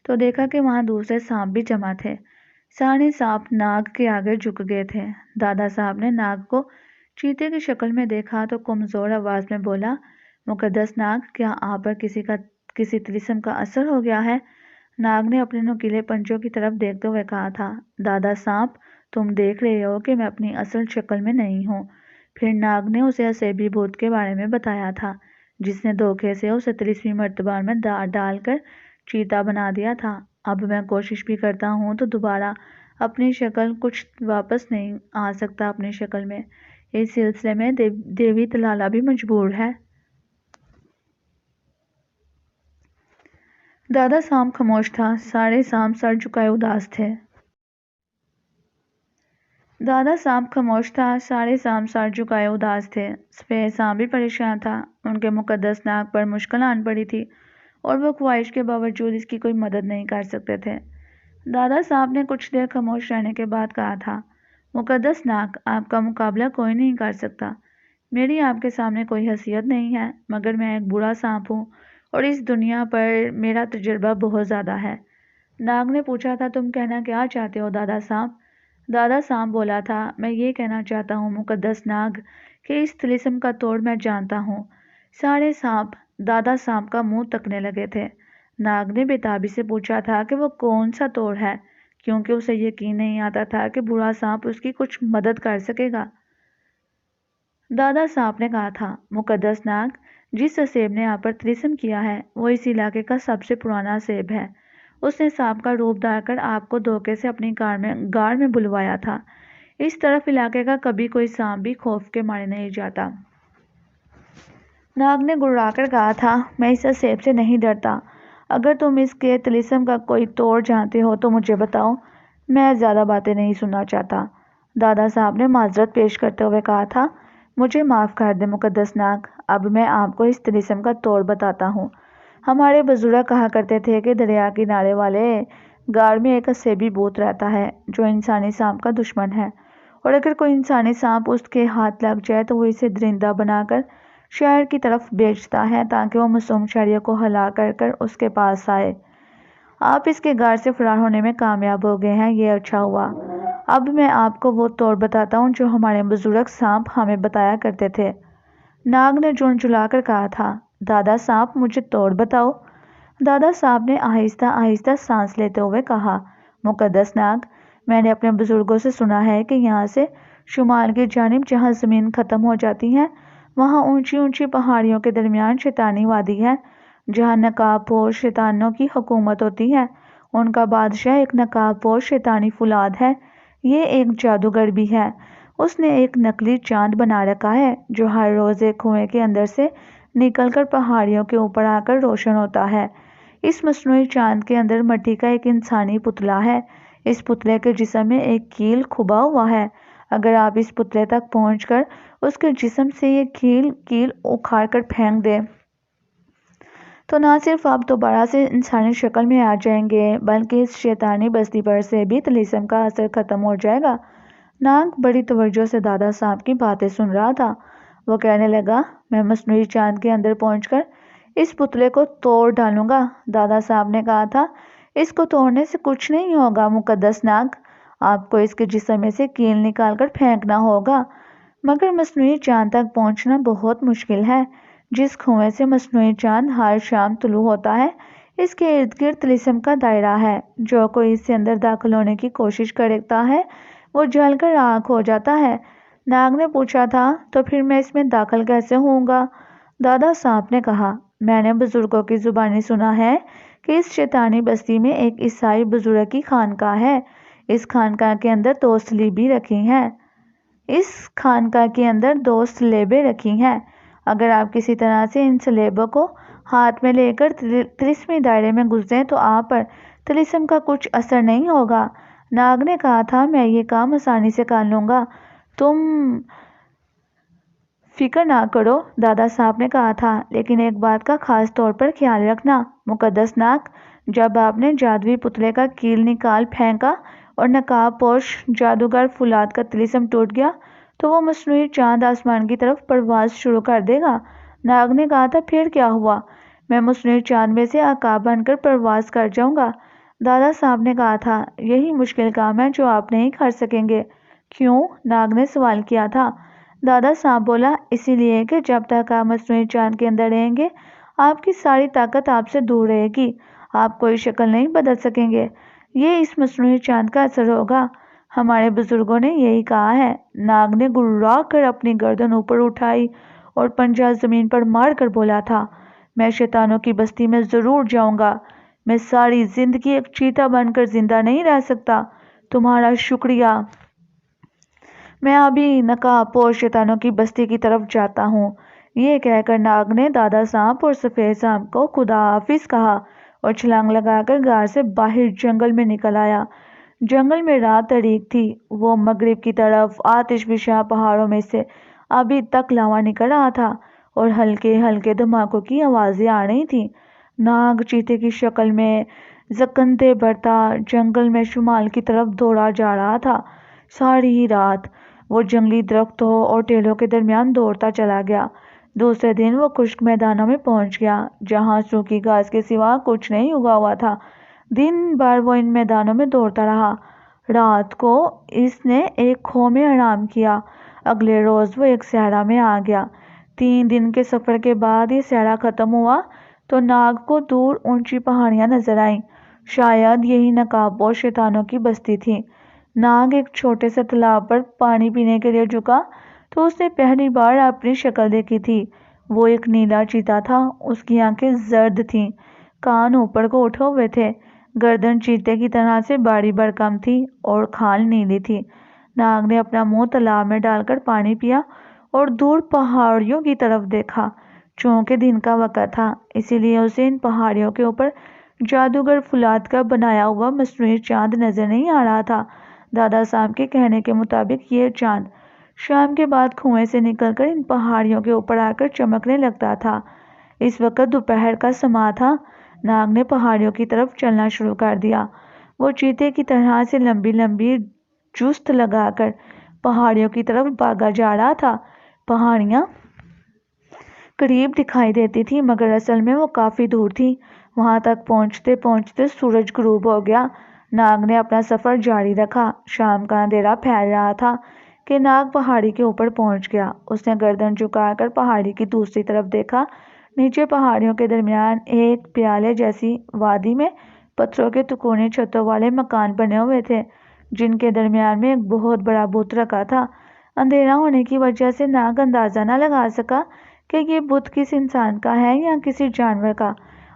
تو دیکھا کہ وہاں دوسرے سانپ بھی جمع تھے۔ سارے سانپ ناگ کے آگے جھک گئے تھے۔ دادا صاحب نے ناگ کو چیتے کی شکل میں دیکھا تو کمزور آواز میں بولا، مقدس ناگ، کیا آپ پر کسی طلسم کا اثر ہو گیا ہے؟ ناگ نے اپنے نوکیلے پنجوں کی طرف دیکھتے ہوئے کہا تھا، دادا سانپ، تم دیکھ رہے ہو کہ میں اپنی اصل شکل میں نہیں ہوں۔ پھر ناگ نے اسے اسیبی بھوت کے بارے میں بتایا تھا جس نے دھوکے سے اسے طلسمی مرتبہ میں ڈال کر چیتا بنا دیا تھا۔ اب میں کوشش بھی کرتا ہوں تو دوبارہ اپنی شکل کچھ واپس نہیں آ سکتا اپنی شکل میں۔ اس سلسلے میں دیوی تلالا بھی مجبور ہے۔ دادا صاحب خاموش تھا، سارے صاحب سر جھکائے اداس تھے۔ دادا صاحب خاموش تھا، سارے صاحب سر جھکائے اداس تھے۔ سفید صاحب بھی پریشان تھا، ان کے مقدس ناک پر مشکل آن پڑی تھی اور وہ خواہش کے باوجود اس کی کوئی مدد نہیں کر سکتے تھے۔ دادا صاحب نے کچھ دیر خاموش رہنے کے بعد کہا تھا، مقدس ناک، آپ کا مقابلہ کوئی نہیں کر سکتا۔ میری آپ کے سامنے کوئی حیثیت نہیں ہے، مگر میں ایک بوڑھا سانپ ہوں اور اس دنیا پر میرا تجربہ بہت زیادہ ہے۔ ناگ نے پوچھا تھا، تم کہنا کیا چاہتے ہو دادا صاحب؟ دادا صاحب بولا تھا، میں یہ کہنا چاہتا ہوں مقدس ناگ کہ اس طلسم کا توڑ میں جانتا ہوں۔ سارے صاحب دادا صاحب کا منہ تکنے لگے تھے۔ ناگ نے بےتابی سے پوچھا تھا کہ وہ کون سا توڑ ہے، کیونکہ اسے یقین نہیں آتا تھا کہ بوڑھا سانپ اس کی کچھ مدد کر سکے گا۔ دادا صاحب نے کہا تھا، مقدس ناگ، جس سیب نے آپ پر طلسم کیا ہے وہ اس علاقے کا سب سے پرانا سیب ہے۔ اس نے سانپ کا روپ دھار کر آپ کو دھوکے سے اپنی غار میں بلوایا تھا۔ اس طرف علاقے کا کبھی کوئی سانپ بھی خوف کے مارے نہیں جاتا۔ ناگ نے گڑگڑا کر کہا تھا، میں اس سیب سے نہیں ڈرتا۔ اگر تم اس کے طلسم کا کوئی توڑ جانتے ہو تو مجھے بتاؤ، میں زیادہ باتیں نہیں سننا چاہتا۔ دادا صاحب نے معذرت پیش کرتے ہوئے کہا تھا، مجھے معاف کر دیں مقدس ناگ، اب میں آپ کو اس طلسم کا توڑ بتاتا ہوں۔ ہمارے بزرگ کہا کرتے تھے کہ دریا کنارے والے غار میں ایک اسیبی بھوت رہتا ہے جو انسانی سانپ کا دشمن ہے، اور اگر کوئی انسانی سانپ اس کے ہاتھ لگ جائے تو وہ اسے درندہ بنا کر شہر کی طرف بھیجتا ہے تاکہ وہ معصوم شہریوں کو ہلاک کر کر اس کے پاس آئے۔ آپ اس کے غار سے فرار ہونے میں کامیاب ہو گئے ہیں، یہ اچھا ہوا۔ اب میں آپ کو وہ توڑ بتاتا ہوں جو ہمارے بزرگ سانپ ہمیں بتایا کرتے تھے۔ ناگ نے جھنجھلا کر کہا تھا، دادا صاحب مجھے توڑ بتاؤ۔ دادا صاحب نے آہستہ آہستہ سانس لیتے ہوئے کہا، مقدس ناگ، میں نے اپنے بزرگوں سے سنا ہے کہ یہاں سے شمال کی جانب جہاں زمین ختم ہو جاتی ہے وہاں اونچی اونچی پہاڑیوں کے درمیان شیطانی وادی ہے جہاں نقاب پوش شیطانوں کی حکومت ہوتی ہے۔ ان کا بادشاہ ایک نقاب پوش شیطانی فولاد ہے، یہ ایک جادوگر بھی ہے۔ اس نے ایک نقلی چاند بنا رکھا ہے جو ہر روز ایک کنویں کے اندر سے نکل کر پہاڑیوں کے اوپر آ کر روشن ہوتا ہے۔ اس مصنوعی چاند کے اندر مٹی کا ایک انسانی پتلا ہے۔ اس پتلے کے جسم میں ایک کیل کھبا ہوا ہے۔ اگر آپ اس پتلے تک پہنچ کر اس کے جسم سے یہ کیل اکھاڑ کر پھینک دیں تو نہ صرف آپ دوبارہ سے انسانی شکل میں آ جائیں گے بلکہ اس شیطانی بستی پر سے بھی طلسم کا اثر ختم ہو جائے گا۔ ناگ بڑی توجہ سے دادا صاحب کی باتیں سن رہا تھا۔ وہ کہنے لگا، میں مصنوعی چاند کے اندر پہنچ کر اس پتلے کو توڑ ڈالوں گا۔ دادا صاحب نے کہا تھا، اس کو توڑنے سے کچھ نہیں ہوگا مقدس ناگ، آپ کو اس کے جسم میں سے کیل نکال کر پھینکنا ہوگا، مگر مصنوعی چاند تک پہنچنا بہت مشکل ہے۔ جس کنویں سے مصنوعی چاند ہر شام طلوع ہوتا ہے اس کے ارد گرد طلسم کا دائرہ ہے، جو کوئی اس سے اندر داخل ہونے کی کوشش کرتا ہے وہ جل کر راکھ ہو جاتا ہے۔ ناگ نے پوچھا تھا، تو پھر میں اس میں داخل کیسے ہوں گا؟ دادا صاحب نے کہا، میں نے بزرگوں کی زبانی سنا ہے کہ اس شیطانی بستی میں ایک عیسائی بزرگ کی خانقاہ ہے۔ اس خانقاہ کے اندر 2 صلیبیں رکھی ہیں۔ اس خانقاہ کے اندر 2 صلیبیں رکھی ہیں۔ اگر آپ کسی طرح سے ان صلیبوں کو ہاتھ میں لے کر طلسمی دائرے میں گزریں تو آپ پر طلسم کا کچھ اثر نہیں ہوگا۔ ناگ نے کہا تھا، میں یہ کام آسانی سے کر لوں گا، تم فکر نہ کرو۔ دادا صاحب نے کہا تھا، لیکن ایک بات کا خاص طور پر خیال رکھنا مقدس ناگ، جب آپ نے جادوئی پتلے کا کیل نکال پھینکا اور نقاب پوش جادوگر فولاد کا طلسم ٹوٹ گیا تو وہ مصنوعی چاند آسمان کی طرف پرواز شروع کر دے گا۔ ناگ نے کہا تھا، پھر کیا ہوا؟ میں مصنوعی چاند میں سے عقاب بن کر پرواز کر جاؤں گا۔ دادا صاحب نے کہا تھا، یہی مشکل کام ہے جو آپ نہیں کر سکیں گے۔ کیوں؟ ناگ نے سوال کیا تھا۔ دادا صاحب بولا، اسی لیے کہ جب تک آپ مصنوعی چاند کے اندر رہیں گے آپ کی ساری طاقت آپ سے دور رہے گی، آپ کوئی شکل نہیں بدل سکیں گے، یہ اس مصنوعی چاند کا اثر ہوگا۔ ہمارے بزرگوں نے یہی کہا ہے۔ ناگ نے گڑگڑا کر اپنی گردن اوپر اٹھائی اور پنجہ زمین پر مار کر بولا تھا، میں شیطانوں کی بستی میں ضرور جاؤں گا، میں ساری زندگی ایک چیتا بن کر زندہ نہیں رہ سکتا۔ تمہارا شکریہ۔ میں ابھی نقاب پوش شیطانوں کی بستی کی طرف جاتا ہوں۔ یہ کہہ کر ناگ نے دادا سانپ اور سفید سانپ کو خدا حافظ کہا اور چھلانگ لگا کر غار سے باہر جنگل میں نکل آیا۔ جنگل میں رات تاریک تھی۔ وہ مغرب کی طرف آتش فشاں پہاڑوں میں سے ابھی تک لاوا نکل رہا تھا اور ہلکے ہلکے دھماکوں کی آوازیں آ رہی تھیں۔ ناگ چیتے کی شکل میں زکندے بڑھتا جنگل میں شمال کی طرف دوڑا جا رہا تھا۔ ساری رات وہ جنگلی درختوں اور ٹیلوں کے درمیان دوڑتا چلا گیا۔ دوسرے دن وہ خشک میدانوں میں پہنچ گیا جہاں سوکھی گھاس کے سوا کچھ نہیں اگا ہوا تھا۔ دن بھر وہ ان میدانوں میں دوڑتا رہا۔ رات کو اس نے ایک کھو میں آرام کیا۔ اگلے روز وہ ایک صحرا میں آ گیا۔ 3 دن کے سفر کے بعد یہ صحرا ختم ہوا تو ناگ کو دور اونچی پہاڑیاں نظر آئیں۔ شاید یہی نقاب پوش شیطانوں کی بستی تھی۔ ناگ ایک چھوٹے سے تالاب پر پانی پینے کے لیے جھکا تو اس نے پہلی بار اپنی شکل دیکھی تھی۔ وہ ایک نیلا چیتا تھا۔ اس کی آنکھیں زرد تھیں، کان اوپر کو اٹھے ہوئے تھے، گردن چیتے کی طرح سے بڑی بھرکم تھی اور کھال نیلی تھی۔ ناگ نے اپنا منہ تالاب میں ڈال کر پانی پیا اور دور پہاڑیوں کی طرف دیکھا۔ چونکہ دن کا وقت تھا اسی لیے اسے ان پہاڑیوں کے اوپر جادوگر فولاد کا بنایا ہوا مصنوعی چاند نظر نہیں آ رہا تھا۔ دادا سانپ کے کہنے کے مطابق یہ چاند شام کے بعد کنویں سے نکل کر ان پہاڑیوں کے اوپر آ کر چمکنے لگتا تھا۔ اس وقت دوپہر کا سماں تھا۔ ناگ نے پہاڑیوں کی طرف چلنا شروع کر دیا۔ وہ چیتے کی طرح سے لمبی لمبی جست لگا کر پہاڑیوں کی طرف بھاگا جا رہا تھا۔ پہاڑیاں قریب دکھائی دیتی تھیں مگر اصل میں وہ کافی دور تھیں۔ وہاں تک پہنچتے پہنچتے سورج غروب ہو گیا۔ ناگ نے اپنا سفر جاری رکھا۔ شام کا اندھیرا پھیل رہا تھا کہ ناگ پہاڑی کے اوپر پہنچ گیا۔ اس نے گردن جھکا کر پہاڑی کی دوسری طرف دیکھا۔ نیچے پہاڑیوں کے درمیان ایک پیالے جیسی وادی میں پتھروں کے تکونے چھتوں والے مکان بنے ہوئے تھے جن کے درمیان میں ایک بہت بڑا بت رکھا تھا۔ اندھیرا ہونے کی وجہ سے ناگ اندازہ نہ لگا سکا کہ یہ بت کس انسان کا ہے یا کسی جانور کا۔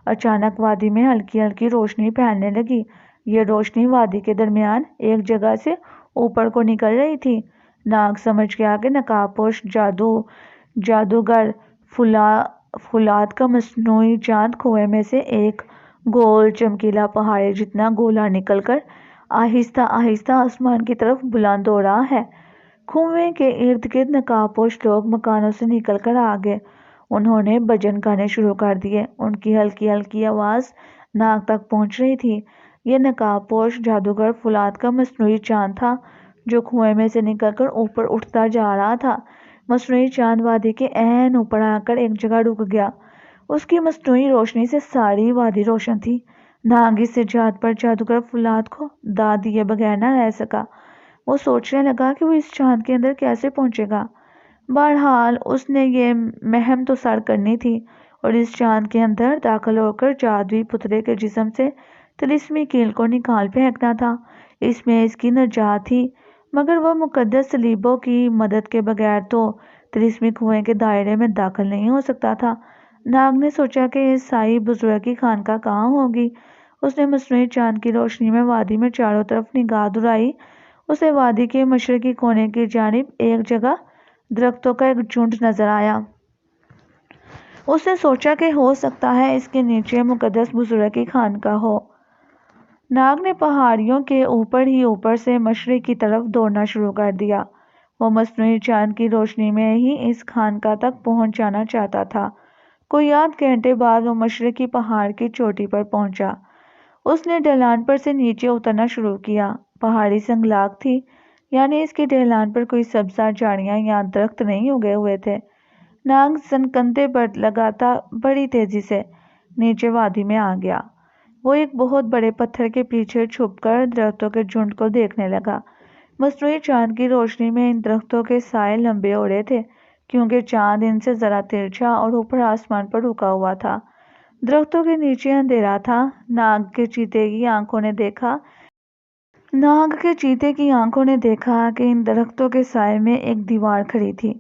اچانک وادی میں ہلکی ہلکی روشنی پھیلنے لگی۔ یہ روشنی وادی کے درمیان ایک جگہ سے اوپر کو نکل رہی تھی۔ ناگ سمجھ گیا کہ نقاب پوش جادوگر فولاد کا مصنوعی چاند کنویں میں سے ایک گول چمکیلا پہاڑی جتنا گولا نکل کر آہستہ آہستہ آسمان کی طرف بلند ہو رہا ہے۔ کنویں کے ارد گرد نقاب پوش لوگ مکانوں سے نکل کر آ گئے۔ انہوں نے بھجن گانے شروع کر دیے۔ ان کی ہلکی ہلکی آواز ناگ تک پہنچ رہی تھی۔ یہ نقاب پوش جادوگر فولاد کا مصنوعی چاند تھا جو کنویں میں سے نکل کر اوپر اٹھتا جا رہا تھا۔ مصنوعی چاند وادی کے عین اوپر آ کر ایک جگہ رک گیا۔ اس کی مصنوعی روشنی سے ساری وادی روشن تھی۔ ناگ اس ایجاد پر جادوگر فولاد کو داد دیے بغیر نہ رہ سکا۔ وہ سوچنے لگا کہ وہ اس چاند کے اندر کیسے پہنچے گا۔ بہرحال اس نے یہ مہم تو سر کرنی تھی اور اس چاند کے اندر داخل ہو کر جادوئی پتلے کے جسم سے طلسمی کیل کو نکال پھینکنا تھا۔ اس میں اس کی نجات تھی مگر وہ مقدس صلیبوں کی مدد کے بغیر تو طلسمی کنویں کے دائرے میں داخل نہیں ہو سکتا تھا۔ ناگ نے سوچا کہ عیسائی بزرگ کی خانقاہ کہاں ہوگی۔ اس نے مصنوعی چاند کی روشنی میں وادی میں چاروں طرف نگاہ دوڑائی۔ اسے وادی کے مشرقی کونے کی جانب ایک جگہ درختوں کا ایک جھنڈ نظر آیا۔ اس نے سوچا کہ ہو سکتا ہے اس کے نیچے مقدس بزرگ کی خانقاہ ہو۔ ناگ نے پہاڑیوں کے اوپر ہی اوپر سے مشرق کی طرف دوڑنا شروع کر دیا۔ وہ مصنوعی چاند کی روشنی میں ہی اس خانقاہ تک پہنچ جانا چاہتا تھا۔ کوئی آدھ گھنٹے بعد وہ مشرقی پہاڑ کی چوٹی پر پہنچا۔ اس نے ڈھلان پر سے نیچے اترنا شروع کیا۔ پہاڑی سنگلاخ تھی یعنی اس کی ڈھلان پر کوئی سبزہ جھاڑیاں یا درخت نہیں اگے ہوئے تھے۔ ناگ سنکندے لگاتا بڑی تیزی سے نیچے وادی میں آ گیا۔ وہ ایک بہت بڑے پتھر کے پیچھے چھپ کر درختوں کے جھنڈ کو دیکھنے لگا۔ مصنوعی چاند کی روشنی میں ان درختوں کے سائے لمبے ہو رہے تھے کیونکہ چاند ان سے ذرا ترچھا اور اوپر آسمان پر رکا ہوا تھا۔ درختوں کے نیچے اندھیرا تھا۔ ناگ کے چیتے کی آنکھوں نے دیکھا کہ ان درختوں کے سائے میں ایک دیوار کھڑی تھی۔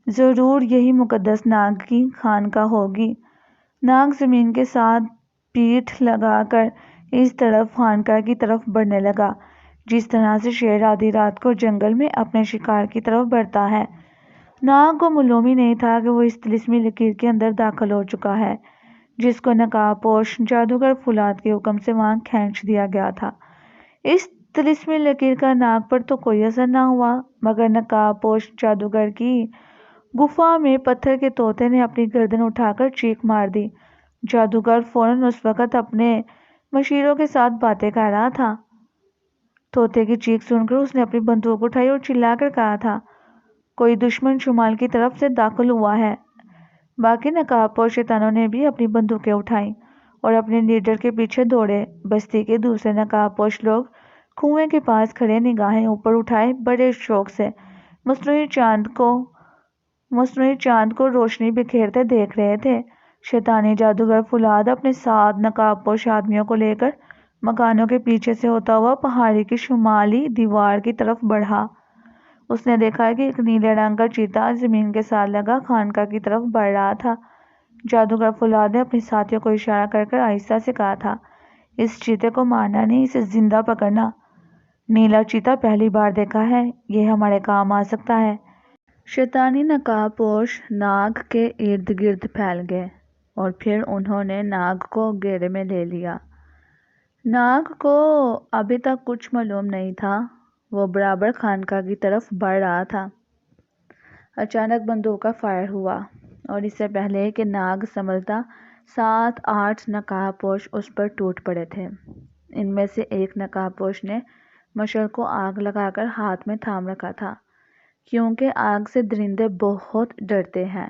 ضرور یہی مقدس ناگ کی خانقاہ ہوگی۔ ناگ زمین کے ساتھ پیٹھ لگا کر اس طرف خانقاہ کی طرف بڑھنے لگا، جس طرح سے شیر آدھی رات کو جنگل میں اپنے شکار کی طرف بڑھتا ہے۔ ناگ کو معلوم ہی نہیں تھا کہ وہ اس طلسمی لکیر کے اندر داخل ہو چکا ہے، جس کو نقاب پوش جادوگر فولاد کے حکم سے وہاں کھینچ دیا گیا تھا۔ اس طلسمی لکیر کا ناگ پر تو کوئی اثر نہ ہوا، مگر نقاب پوش جادوگر کی گفا میں پتھر کے طوطے نے اپنی گردن اٹھا کر چیخ مار دی۔ جادوگر فوراً اس وقت اپنے مشیروں کے ساتھ باتیں کر رہا تھا۔ طوطے کی چیخ سن کر اس نے اپنی بندوق اٹھائی اور چلا کر کہا تھا، کوئی دشمن شمال کی طرف سے داخل ہوا ہے۔ باقی نقاب پوش شیطانوں نے بھی اپنی بندوقیں اٹھائیں اور اپنے لیڈر کے پیچھے دوڑے۔ بستی کے دوسرے نقاب پوش لوگ کنویں کے پاس کھڑے نگاہیں اوپر اٹھائے بڑے شوق سے مصنوعی چاند کو روشنی بکھیرتے دیکھ رہے تھے۔ شیطانی جادوگر فولاد اپنے 7 نقاب پوش آدمیوں کو لے کر مکانوں کے پیچھے سے ہوتا ہوا پہاڑی کی شمالی دیوار کی طرف بڑھا۔ اس نے دیکھا کہ ایک نیلے رنگ کا چیتا زمین کے ساتھ لگا خانقاہ کی طرف بڑھ رہا تھا۔ جادوگر فولاد نے اپنے ساتھیوں کو اشارہ کر کر آہستہ سے کہا تھا، اس چیتے کو مارنا نہیں، اسے زندہ پکڑنا۔ نیلا چیتا پہلی بار دیکھا ہے، یہ ہمارے کام آ سکتا ہے۔ شیطانی نقاب پوش ناگ کے ارد گرد پھیل گئے اور پھر انہوں نے ناگ کو گھیرے میں لے لیا۔ ناگ کو ابھی تک کچھ معلوم نہیں تھا، وہ برابر خانقاہ کی طرف بڑھ رہا تھا۔ اچانک بندوق کا فائر ہوا اور اس سے پہلے کہ ناگ سنبھلتا 7-8 نقاب پوش اس پر ٹوٹ پڑے تھے۔ ان میں سے ایک نقاب پوش نے مشعل کو آگ لگا کر ہاتھ میں تھام رکھا تھا، کیونکہ آگ سے درندے بہت ڈرتے ہیں۔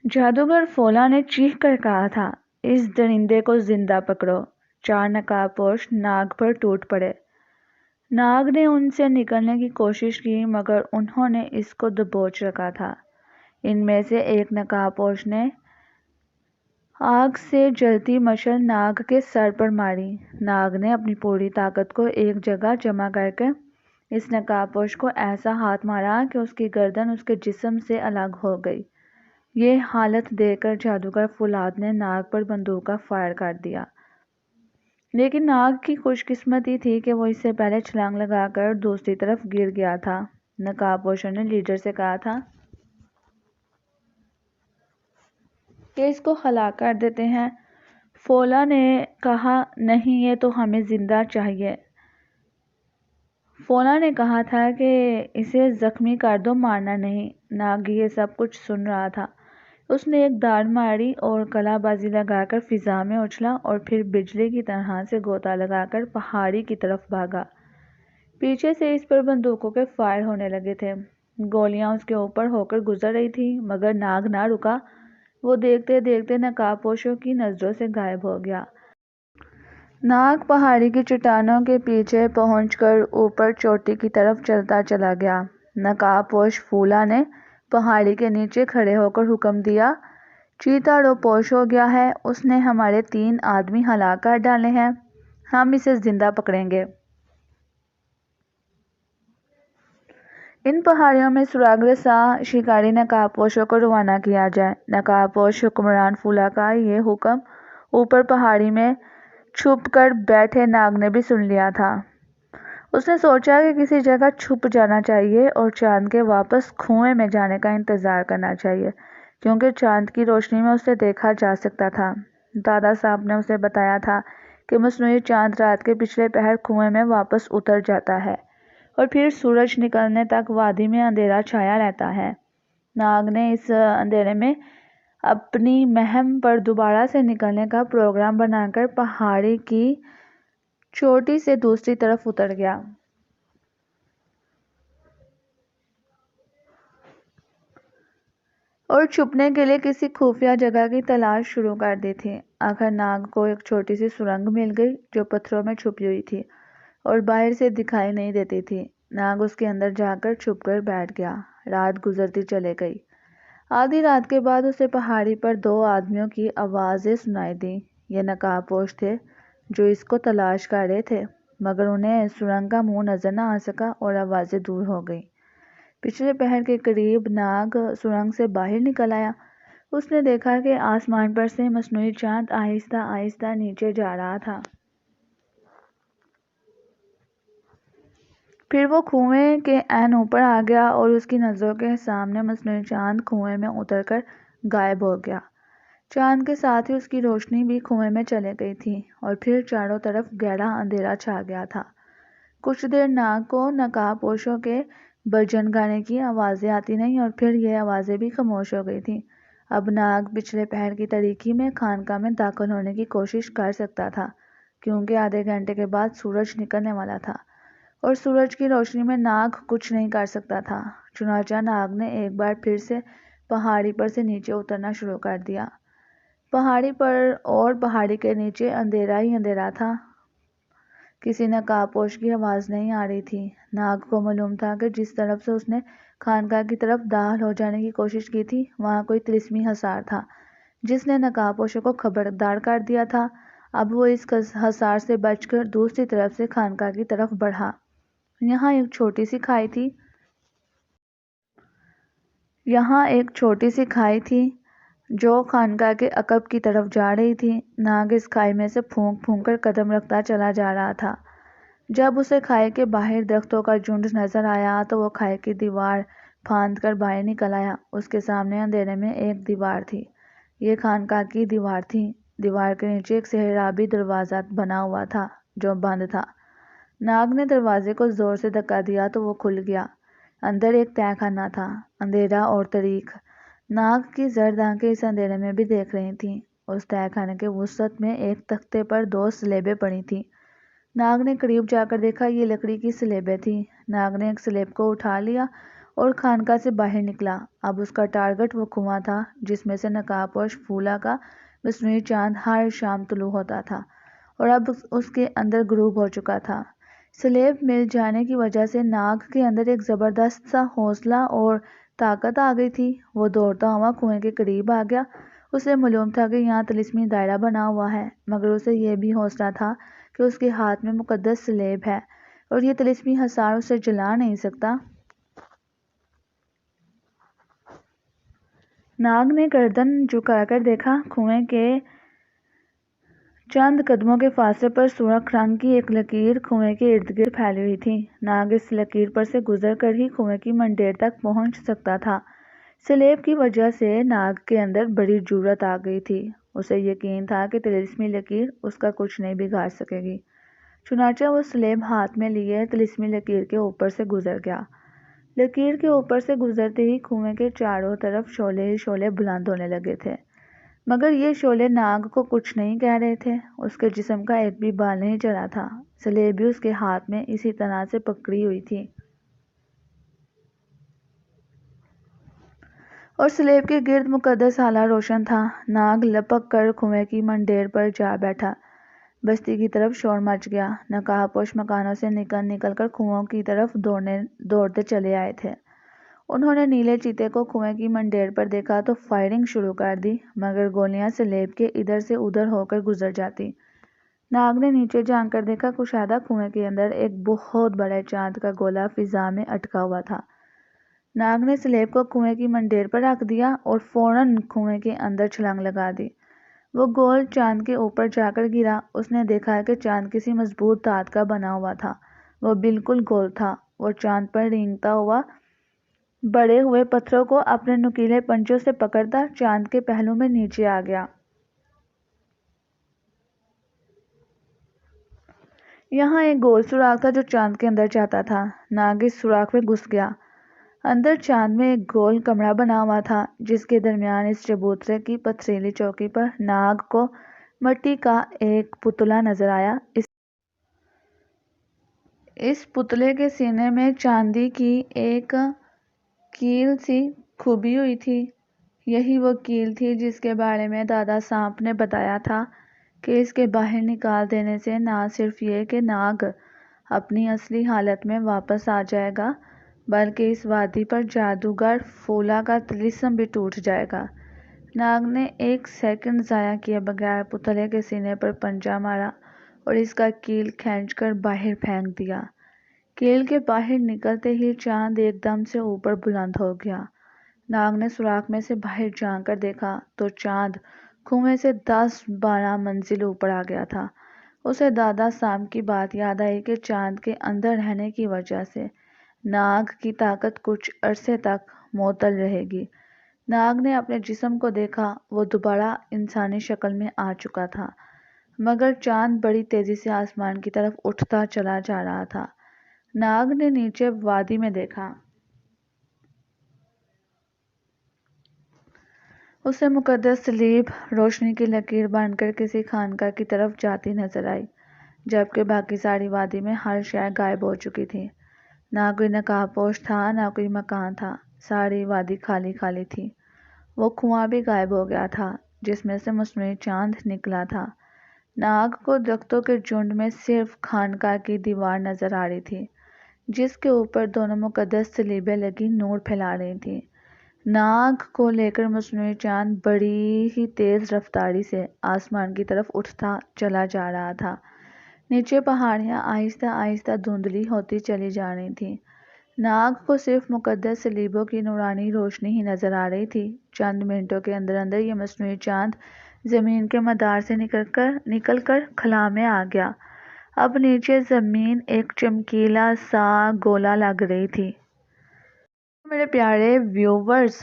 جادوگر فولا نے چیخ کر کہا تھا، اس درندے کو زندہ پکڑو۔ 4 نقاب پوش ناگ پر ٹوٹ پڑے۔ ناگ نے ان سے نکلنے کی کوشش کی، مگر انہوں نے اس کو دبوچ رکھا تھا۔ ان میں سے ایک نقاب پوش نے آگ سے جلتی مشعل ناگ کے سر پر ماری۔ ناگ نے اپنی پوری طاقت کو ایک جگہ جمع کر کے اس نقاب پوش کو ایسا ہاتھ مارا کہ اس کی گردن اس کے جسم سے الگ ہو گئی۔ یہ حالت دیکھ کر جادوگر فولاد نے ناگ پر بندوق کا فائر کر دیا، لیکن ناگ کی خوش قسمتی تھی کہ وہ اس سے پہلے چھلانگ لگا کر دوسری طرف گر گیا تھا۔ نقاب پوشوں نے لیڈر سے کہا تھا کہ اس کو ہلاک کر دیتے ہیں۔ فولا نے کہا، نہیں، یہ تو ہمیں زندہ چاہیے۔ فولا نے کہا تھا کہ اسے زخمی کر دو، مارنا نہیں۔ ناگ یہ سب کچھ سن رہا تھا۔ اس نے ایک داڑ ماری اور کلا بازی لگا کر فضا میں اچھلا اور پھر بجلی کی طرح سے غوطہ لگا کر پہاڑی کی طرف بھاگا۔ پیچھے سے اس پر بندوقوں کے فائر ہونے لگے تھے۔ گولیاں اس کے اوپر ہو کر گزر رہی تھیں، مگر ناگ نہ رکا۔ وہ دیکھتے دیکھتے نقاب پوشوں کی نظروں سے غائب ہو گیا۔ ناگ پہاڑی کی چٹانوں کے پیچھے پہنچ کر اوپر چوٹی کی طرف چلتا چلا گیا۔ نقاب پوش فولا نے پہاڑی کے نیچے کھڑے ہو کر حکم دیا، چیتا روپوش ہو گیا ہے، اس نے ہمارے 3 آدمی ہلاک کر ڈالے ہیں، ہم اسے زندہ پکڑیں گے۔ ان پہاڑیوں میں سراغ رساں شکاری نقاب پوشوں کو روانہ کیا جائے۔ نقاب پوش حکمران فولا کا یہ حکم اوپر پہاڑی میں چھپ کر بیٹھے ناگ نے بھی سن لیا تھا۔ اس نے سوچا کہ کسی جگہ چھپ جانا چاہیے اور چاند کے واپس کنویں میں جانے کا انتظار کرنا چاہیے، کیونکہ چاند کی روشنی میں اسے دیکھا جا سکتا تھا۔ دادا صاحب نے اسے بتایا تھا کہ مصنوعی چاند رات کے پچھلے پہر کنویں میں واپس اتر جاتا ہے اور پھر سورج نکلنے تک وادی میں اندھیرا چھایا رہتا ہے۔ ناگ نے اس اندھیرے میں اپنی مہم پر دوبارہ سے نکلنے کا پروگرام بنا کر پہاڑی کی چوٹی سے دوسری طرف اتر گیا۔ اور چھپنے کے لیے کسی خفیہ جگہ کی تلاش شروع کر دی تھی۔ آخر ناگ کو ایک چھوٹی سی سرنگ مل گئی جو پتھروں میں چھپی ہوئی تھی اور باہر سے دکھائی نہیں دیتی تھی۔ ناگ اس کے اندر جا کر چھپ کر بیٹھ گیا۔ رات گزرتی چلی گئی۔ آدھی رات کے بعد اسے پہاڑی پر 2 آدمیوں کی آوازیں سنائی دیں۔ یہ نقاب پوش تھے جو اس کو تلاش کر رہے تھے، مگر انہیں سرنگ کا منہ نظر نہ آ سکا اور آوازیں دور ہو گئیں۔ پچھلے پہر کے قریب ناگ سرنگ سے باہر نکل آیا۔ اس نے دیکھا کہ آسمان پر سے مصنوعی چاند آہستہ آہستہ نیچے جا رہا تھا۔ پھر وہ کنویں کے عین اوپر آ گیا اور اس کی نظروں کے سامنے مصنوعی چاند کنویں میں اتر کر غائب ہو گیا۔ چاند کے ساتھ ہی اس کی روشنی بھی کنویں میں چلی گئی تھی اور پھر چاروں طرف گہرا اندھیرا چھا گیا تھا۔ کچھ دیر ناگ کو نقاب پوشوں کے بھجن گانے کی آوازیں آتی رہیں اور پھر یہ آوازیں بھی خاموش ہو گئی تھیں۔ اب ناگ پچھلے پہر کی تاریکی میں خانقاہ میں داخل ہونے کی کوشش کر سکتا تھا، کیونکہ آدھے گھنٹے کے بعد سورج نکلنے والا تھا اور سورج کی روشنی میں ناگ کچھ نہیں کر سکتا تھا۔ چنانچہ ناگ نے ایک بار پھر سے پہاڑی پر سے نیچے اترنا شروع کر دیا۔ پہاڑی پر اور پہاڑی کے نیچے اندھیرا ہی اندھیرا تھا۔ کسی نقاب پوش کی آواز نہیں آ رہی تھی۔ ناگ کو معلوم تھا کہ جس طرف سے اس نے خانقاہ کی طرف داخل ہو جانے کی کوشش کی تھی وہاں کوئی طلسمی حصار تھا جس نے نقاب پوشوں کو خبردار کر دیا تھا۔ اب وہ اس حصار سے بچ کر دوسری طرف سے خانقاہ کی طرف بڑھا۔ یہاں ایک چھوٹی سی کھائی تھی جو خانقاہ کے عقب کی طرف جا رہی تھی۔ ناگ اس کھائی میں سے پھونک پھونک کر قدم رکھتا چلا جا رہا تھا۔ جب اسے کھائی کے باہر درختوں کا جھنڈ نظر آیا تو وہ کھائی کی دیوار پھاند کر باہر نکل آیا۔ اس کے سامنے اندھیرے میں ایک دیوار تھی۔ یہ خانقاہ کی دیوار تھی۔ دیوار کے نیچے ایک سحرابی دروازہ بنا ہوا تھا جو بند تھا۔ ناگ نے دروازے کو زور سے دھکا دیا تو وہ کھل گیا۔ اندر ایک تہہ خانہ تھا، اندھیرا اور تاریک۔ ناگ کی زرد آنکھیں اس اندھیرے میں بھی دیکھ رہی تھیں۔ اس تہہ خانے کے وسط میں ایک تختے پر 2 سلیبیں پڑی تھیں۔ ناگ نے قریب جا کر دیکھا، یہ لکڑی کی سلیبیں تھیں۔ ناگ نے ایک سلیب کو اٹھا لیا اور خانقاہ سے باہر نکلا۔ اب اس کا ٹارگٹ وہ کنواں تھا جس میں سے نقاب پوش پھولا کا مصنوعی چاند ہر شام طلوع ہوتا تھا اور اب اس کے اندر غروب ہو چکا تھا۔ سلیب مل جانے کی وجہ سے ناگ کے اندر ایک زبردست سا حوصلہ اور طاقت آ گئی تھی۔ وہ دوڑتا ہوا کنویں کے قریب آ گیا۔ اسے معلوم تھا کہ یہاں طلسمی دائرہ بنا ہوا ہے، مگر اسے یہ بھی حوصلہ تھا کہ اس کے ہاتھ میں مقدس سلیب ہے اور یہ طلسمی حصار اسے جلا نہیں سکتا۔ ناگ نے گردن جھکا کر دیکھا۔ کنویں کے چند قدموں کے فاصلے پر سرخ رنگ کی ایک لکیر کنویں کے ارد گرد پھیلی ہوئی تھی۔ ناگ اس لکیر پر سے گزر کر ہی کنویں کی منڈیر تک پہنچ سکتا تھا۔ سلیب کی وجہ سے ناگ کے اندر بڑی جرأت آ گئی تھی۔ اسے یقین تھا کہ طلسمی لکیر اس کا کچھ نہیں بگاڑ سکے گی۔ چنانچہ وہ سلیب ہاتھ میں لیے طلسمی لکیر کے اوپر سے گزر گیا۔ لکیر کے اوپر سے گزرتے ہی کنویں کے چاروں طرف شعلے ہی شعلے بلند ہونے لگے تھے، مگر یہ شعلے ناگ کو کچھ نہیں کہہ رہے تھے۔ اس کے جسم کا ایک بھی بال نہیں چلا تھا۔ سلیب بھی اس کے ہاتھ میں اسی طرح سے پکڑی ہوئی تھی اور سلیب کے گرد مقدس ہالہ روشن تھا۔ ناگ لپک کر کنویں کی منڈیر پر جا بیٹھا۔ بستی کی طرف شور مچ گیا۔ نقاب پوش مکانوں سے نکل نکل کر کنووں کی طرف دوڑتے چلے آئے تھے۔ انہوں نے نیلے چیتے کو کنویں کی منڈیر پر دیکھا تو فائرنگ شروع کر دی، مگر گولیاں سلیب کے ادھر سے ادھر ہو کر گزر جاتی۔ ناگ نے نیچے جھانک کر دیکھا، کشادہ کنویں کے اندر ایک بہت بڑے چاند کا گولا فضا میں اٹکا ہوا تھا۔ ناگ نے سلیب کو کنویں کی منڈیر پر رکھ دیا اور فوراً کنویں کے اندر چھلانگ لگا دی۔ وہ گول چاند کے اوپر جا کر گرا۔ اس نے دیکھا کہ چاند کسی مضبوط دھات کا بنا ہوا تھا۔ وہ بالکل گول تھا۔ وہ چاند پر رینگتا ہوا بڑے ہوئے پتھروں کو اپنے نوکیلے پنجوں سے پکڑتا چاند کے پہلو میں نیچے آ گیا۔ یہاں ایک گول سوراخ تھا جو چاند کے اندر جاتا تھا۔ ناگ اس سوراخ میں گھس گیا۔ اندر چاند میں ایک گول کمرہ بنا ہوا تھا جس کے درمیان اس چبوترے کی پتھریلی چوکی پر ناگ کو مٹی کا ایک پتلا نظر آیا۔ اس پتلے کے سینے میں چاندی کی ایک کیل سی کھوبی ہوئی تھی۔ یہی وہ کیل تھی جس کے بارے میں دادا سانپ نے بتایا تھا کہ اس کے باہر نکال دینے سے نہ صرف یہ کہ ناگ اپنی اصلی حالت میں واپس آ جائے گا بلکہ اس وادی پر جادوگر پھولا کا طلسم بھی ٹوٹ جائے گا۔ ناگ نے ایک سیکنڈ ضائع کیے بغیر پتلے کے سینے پر پنجہ مارا اور اس کا کیل کھینچ کر باہر پھینک دیا۔ کیل کے باہر نکلتے ہی چاند ایک دم سے اوپر بلند ہو گیا۔ ناگ نے سوراخ میں سے باہر جھانک کر دیکھا تو چاند کنویں سے 10-12 منزل اوپر آ گیا تھا۔ اسے دادا سام کی بات یاد آئی کہ چاند کے اندر رہنے کی وجہ سے ناگ کی طاقت کچھ عرصے تک معطل رہے گی۔ ناگ نے اپنے جسم کو دیکھا، وہ دوبارہ انسانی شکل میں آ چکا تھا، مگر چاند بڑی تیزی سے آسمان کی طرف اٹھتا چلا جا رہا تھا۔ ناگ نے نیچے وادی میں دیکھا۔ اسے مقدس سلیب روشنی کی لکیر بن کر کسی خانقاہ کی طرف جاتی نظر آئی، جبکہ باقی ساری وادی میں ہر شے غائب ہو چکی تھی۔ نہ کوئی نقاب پوش تھا، نہ کوئی مکان تھا، ساری وادی خالی خالی تھی۔ وہ کنواں بھی غائب ہو گیا تھا جس میں سے مصنوعی چاند نکلا تھا۔ ناگ کو درختوں کے جھنڈ میں صرف خانقاہ کی دیوار نظر آ رہی تھی، جس کے اوپر دونوں مقدس سلیبیں لگی نور پھیلا رہی تھیں۔ ناگ کو لے کر مصنوعی چاند بڑی ہی تیز رفتاری سے آسمان کی طرف اٹھتا چلا جا رہا تھا۔ نیچے پہاڑیاں آہستہ آہستہ دھندلی ہوتی چلی جا رہی تھیں۔ ناگ کو صرف مقدس سلیبوں کی نورانی روشنی ہی نظر آ رہی تھی۔ چند منٹوں کے اندر اندر یہ مصنوعی چاند زمین کے مدار سے نکل کر خلا میں آ گیا۔ اب نیچے زمین ایک چمکیلا سا گولا لگ رہی تھی۔ میرے پیارے ویورز،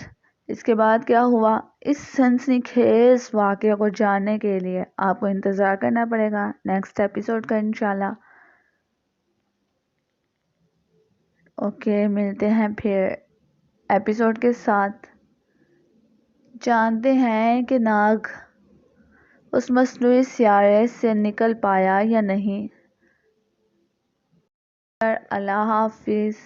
اس کے بعد کیا ہوا؟ اس سنسنی خیز واقعے کو جاننے کے لیے آپ کو انتظار کرنا پڑے گا نیکسٹ ایپیسوڈ کا انشاءاللہ۔ اوکے، ملتے ہیں پھر ایپیسوڈ کے ساتھ۔ جانتے ہیں کہ ناگ اس مصنوعی سیارے سے نکل پایا یا نہیں۔ اللہ حافظ۔